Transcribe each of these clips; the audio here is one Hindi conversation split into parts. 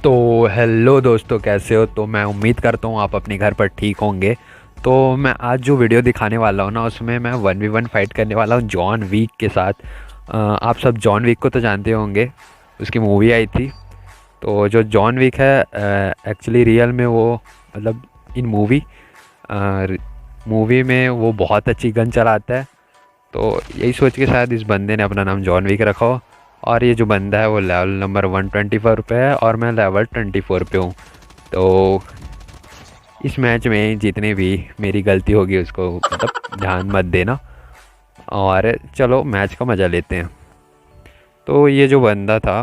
तो हेलो दोस्तों, कैसे हो? तो मैं उम्मीद करता हूँ आप अपने घर पर ठीक होंगे। तो मैं आज जो वीडियो दिखाने वाला हूँ ना, उसमें मैं 1v1 फाइट करने वाला हूँ जॉन विक के साथ। आप सब जॉन विक को तो जानते होंगे, उसकी मूवी आई थी। तो जो जॉन विक है, एक्चुअली रियल में वो मतलब इन मूवी में वो बहुत अच्छी गन चलाता है। तो यही सोच के शायद इस बंदे ने अपना नाम जॉन विक रखा हो। और ये जो बंदा है वो लेवल नंबर 124 पे है और मैं लेवल 24 पे हूँ। तो इस मैच में जितने भी मेरी गलती होगी उसको मतलब ध्यान मत देना, और चलो मैच का मज़ा लेते हैं। तो ये जो बंदा था,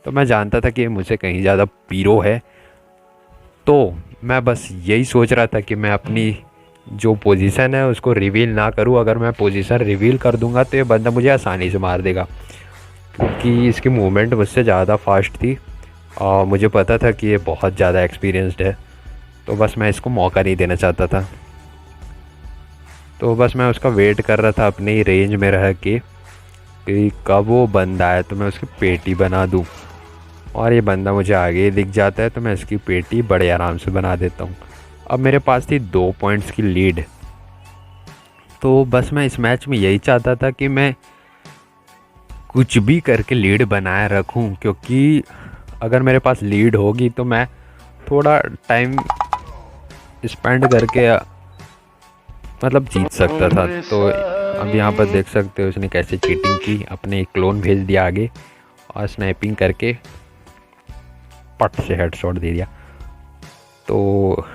तो मैं जानता था कि ये मुझसे कहीं ज़्यादा पीरो है। तो मैं बस यही सोच रहा था कि मैं अपनी जो पोजीशन है उसको रिवील ना करूं। अगर मैं पोजीशन रिवील कर दूंगा तो ये बंदा मुझे आसानी से मार देगा, क्योंकि इसकी मूवमेंट मुझसे ज़्यादा फास्ट थी और मुझे पता था कि ये बहुत ज़्यादा एक्सपीरियंस्ड है। तो बस मैं इसको मौका नहीं देना चाहता था। तो बस मैं उसका वेट कर रहा था अपनी रेंज में रह के कि कब वो बंदा आए तो मैं उसकी पेटी बना दूँ। और ये बंदा मुझे आगे ही दिख जाता है तो मैं इसकी पेटी बड़े आराम से बना देता हूँ। अब मेरे पास थी 2 पॉइंट्स की लीड। तो बस मैं इस मैच में यही चाहता था कि मैं कुछ भी करके लीड बनाए रखूं, क्योंकि अगर मेरे पास लीड होगी तो मैं थोड़ा टाइम स्पेंड करके मतलब जीत सकता था। तो अब यहाँ पर देख सकते हो उसने कैसे चीटिंग की, अपने एक क्लोन भेज दिया आगे और स्नाइपिंग करके पट से हेडशॉट दे दिया। तो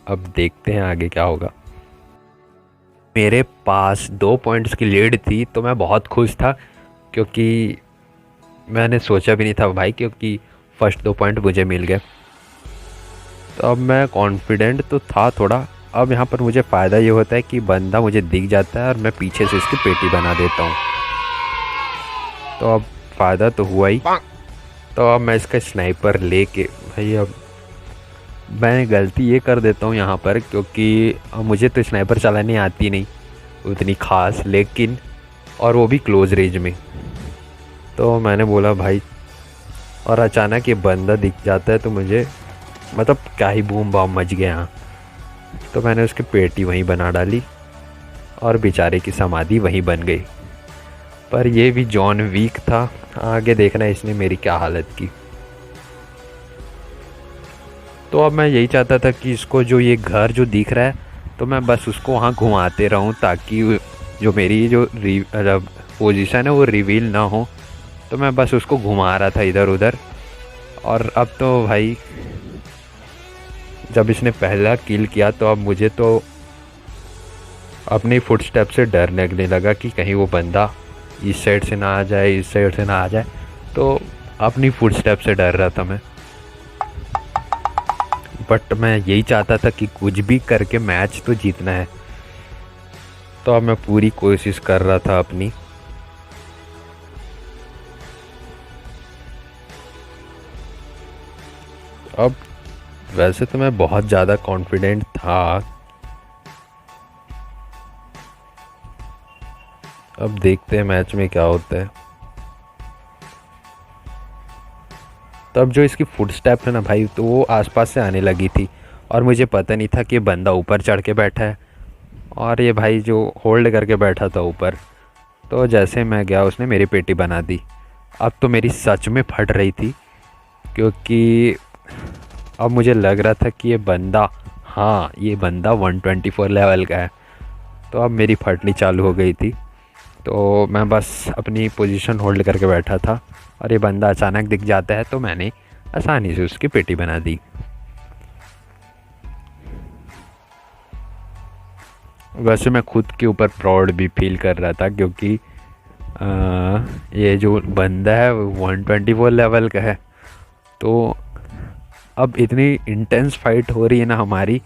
अब देखते हैं आगे क्या होगा। मेरे पास 2 पॉइंट्स की लीड थी तो मैं बहुत खुश था, क्योंकि मैंने सोचा भी नहीं था भाई, क्योंकि फर्स्ट 2 पॉइंट मुझे मिल गए। तो अब मैं कॉन्फिडेंट तो था थोड़ा। अब यहाँ पर मुझे फ़ायदा ये होता है कि बंदा मुझे दिख जाता है और मैं पीछे से इसकी पेटी बना देता हूँ। तो अब फ़ायदा तो हुआ ही। तो अब मैं इसका स्नाइपर लेके भाई, अब मैं गलती ये कर देता हूँ यहाँ पर, क्योंकि मुझे तो स्नाइपर चलानी आती नहीं उतनी ख़ास, लेकिन और वो भी क्लोज रेंज में। तो मैंने बोला भाई, और अचानक ये बंदा दिख जाता है तो मुझे मतलब क्या ही बूम बम मच गया यहाँ। तो मैंने उसकी पेटी वहीं बना डाली और बेचारे की समाधि वहीं बन गई। पर ये भी जॉन वीक था, आगे देखना इसने मेरी क्या हालत की। तो अब मैं यही चाहता था कि इसको जो ये घर जो दिख रहा है, तो मैं बस उसको वहाँ घुमाते रहूँ ताकि जो मेरी जो पोजीशन है वो रिवील ना हो। तो मैं बस उसको घुमा रहा था इधर उधर। और अब तो भाई जब इसने पहला किल किया तो अब मुझे तो अपनी फुटस्टेप से डर लगने लगा कि कहीं वो बंदा इस साइड से ना आ जाए, इस साइड से ना आ जाए। तो अपनी फुटस्टेप से डर रहा था मैं। बट मैं यही चाहता था कि कुछ भी करके मैच तो जीतना है। तो अब मैं पूरी कोशिश कर रहा था अपनी। अब वैसे तो मैं बहुत ज़्यादा कॉन्फिडेंट था। अब देखते हैं मैच में क्या होता है। तब जो इसकी फुटस्टेप है ना भाई, तो वो आसपास से आने लगी थी और मुझे पता नहीं था कि बंदा ऊपर चढ़ के बैठा है और ये भाई जो होल्ड करके बैठा था ऊपर। तो जैसे मैं गया उसने मेरी पेटी बना दी। अब तो मेरी सच में फट रही थी, क्योंकि अब मुझे लग रहा था कि ये बंदा, हाँ ये बंदा 124 लेवल का है। तो अब मेरी फटनी चालू हो गई थी। तो मैं बस अपनी पोजीशन होल्ड करके बैठा था और ये बंदा अचानक दिख जाता है तो मैंने आसानी से उसकी पेटी बना दी। वैसे मैं खुद के ऊपर प्राउड भी फील कर रहा था, क्योंकि ये जो बंदा है वो 124 लेवल का है। तो अब इतनी इंटेंस फाइट हो रही है ना हमारी,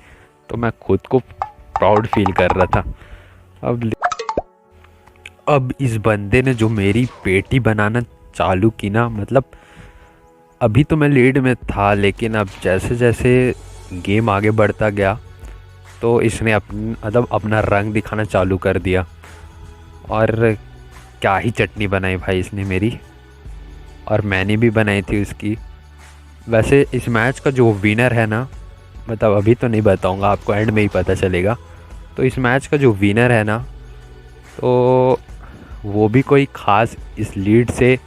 तो मैं खुद को प्राउड फील कर रहा था। अब इस बंदे ने जो मेरी पेटी बनाना चालू की ना, मतलब अभी तो मैं लीड में था, लेकिन अब जैसे जैसे गेम आगे बढ़ता गया तो इसने अपना रंग दिखाना चालू कर दिया। और क्या ही चटनी बनाई भाई इसने मेरी, और मैंने भी बनाई थी उसकी। वैसे इस मैच का जो विनर है ना, मतलब अभी तो नहीं बताऊंगा, आपको एंड में ही पता चलेगा। तो इस मैच का जो विनर है ना, तो वो भी कोई ख़ास इस लीड से,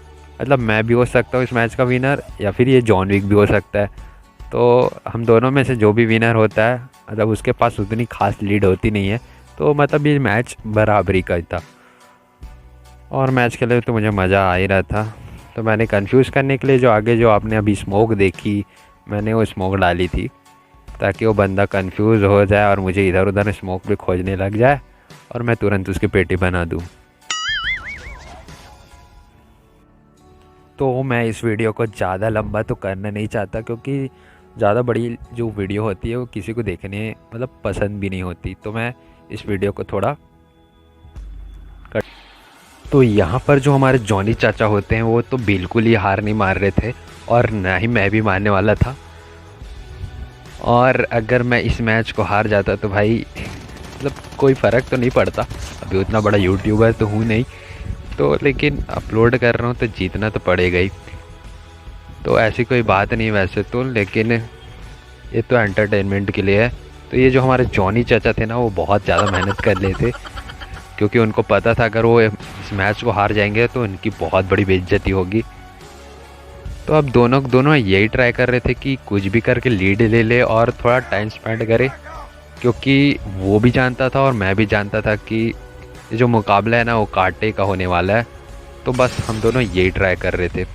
मतलब मैं भी हो सकता हूँ इस मैच का विनर, या फिर ये जॉन विक भी हो सकता है। तो हम दोनों में से जो भी विनर होता है, मतलब उसके पास उतनी खास लीड होती नहीं है। तो मतलब ये मैच बराबरी का ही था, और मैच के लिए तो मुझे मज़ा आ ही रहा था। तो मैंने कंफ्यूज करने के लिए जो आगे जो आपने अभी स्मोक देखी, मैंने वो स्मोक डाली थी ताकि वो बंदा कंफ्यूज हो जाए और मुझे इधर उधर स्मोक भी खोजने लग जाए और मैं तुरंत उसकी पेटी बना दूँ। तो मैं इस वीडियो को ज़्यादा लंबा तो करना नहीं चाहता, क्योंकि ज़्यादा बड़ी जो वीडियो होती है वो किसी को देखने मतलब पसंद भी नहीं होती। तो मैं इस वीडियो को थोड़ा कट। तो यहाँ पर जो हमारे जॉनी चाचा होते हैं वो तो बिल्कुल ही हार नहीं मार रहे थे, और ना ही मैं भी मारने वाला था। और अगर मैं इस मैच को हार जाता तो भाई मतलब कोई फ़र्क तो नहीं पड़ता, अभी उतना बड़ा यूट्यूबर तो हूँ नहीं, तो लेकिन अपलोड कर रहा हूँ तो जीतना तो पड़ेगा ही। तो ऐसी कोई बात नहीं वैसे तो, लेकिन ये तो एंटरटेनमेंट के लिए है। तो ये जो हमारे जॉनी चाचा थे ना, वो बहुत ज़्यादा मेहनत कर रहे थे, क्योंकि उनको पता था अगर वो इस मैच को हार जाएंगे तो उनकी बहुत बड़ी बेइज्जती होगी। तो अब दोनों दोनों यही ट्राई कर रहे थे कि कुछ भी करके लीड ले ले और थोड़ा टाइम स्पेंड करे, क्योंकि वो भी जानता था और मैं भी जानता था कि ये जो मुकाबला है ना वो कांटे का होने वाला है। तो बस हम दोनों यही ट्राई कर रहे थे।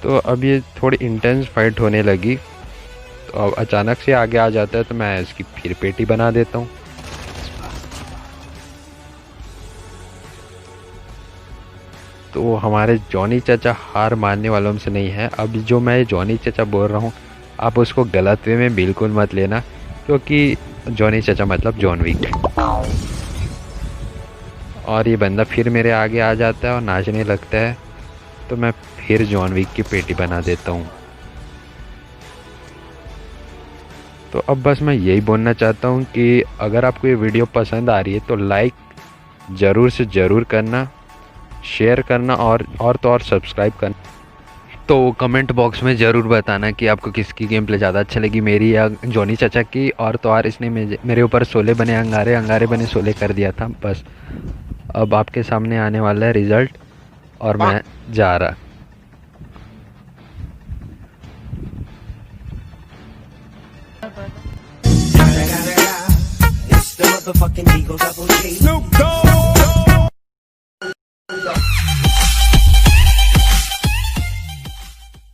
तो अब ये थोड़ी इंटेंस फाइट होने लगी, तो अब अचानक से आगे आ जाता है, तो मैं इसकी फिर पेटी बना देता हूँ। तो हमारे जॉनी चाचा हार मानने वालों में से नहीं है। अब जो मैं जॉनी चाचा बोल रहा हूँ, आप उसको गलत वे में बिल्कुल मत लेना, क्योंकि जॉनी चाचा मतलब जॉन विक। और ये बंदा फिर मेरे आगे आ जाता है और नाचने लगता है, तो मैं फिर जॉन विक की पेटी बना देता हूँ। तो अब बस मैं यही बोलना चाहता हूँ कि अगर आपको ये वीडियो पसंद आ रही है तो लाइक ज़रूर से ज़रूर करना, शेयर करना, और तो और सब्सक्राइब करना। तो कमेंट बॉक्स में ज़रूर बताना कि आपको किसकी गेम प्ले ज़्यादा अच्छा लगी, मेरी या जॉनी चाचा की। और तो और इसने मेरे ऊपर सोले बने अंगारे अंगारे बने सोले कर दिया था। बस अब आपके सामने आने वाला है रिज़ल्ट, और मैं जा रहा। It's the motherfucking Eagle Double G. Snoop Dogg.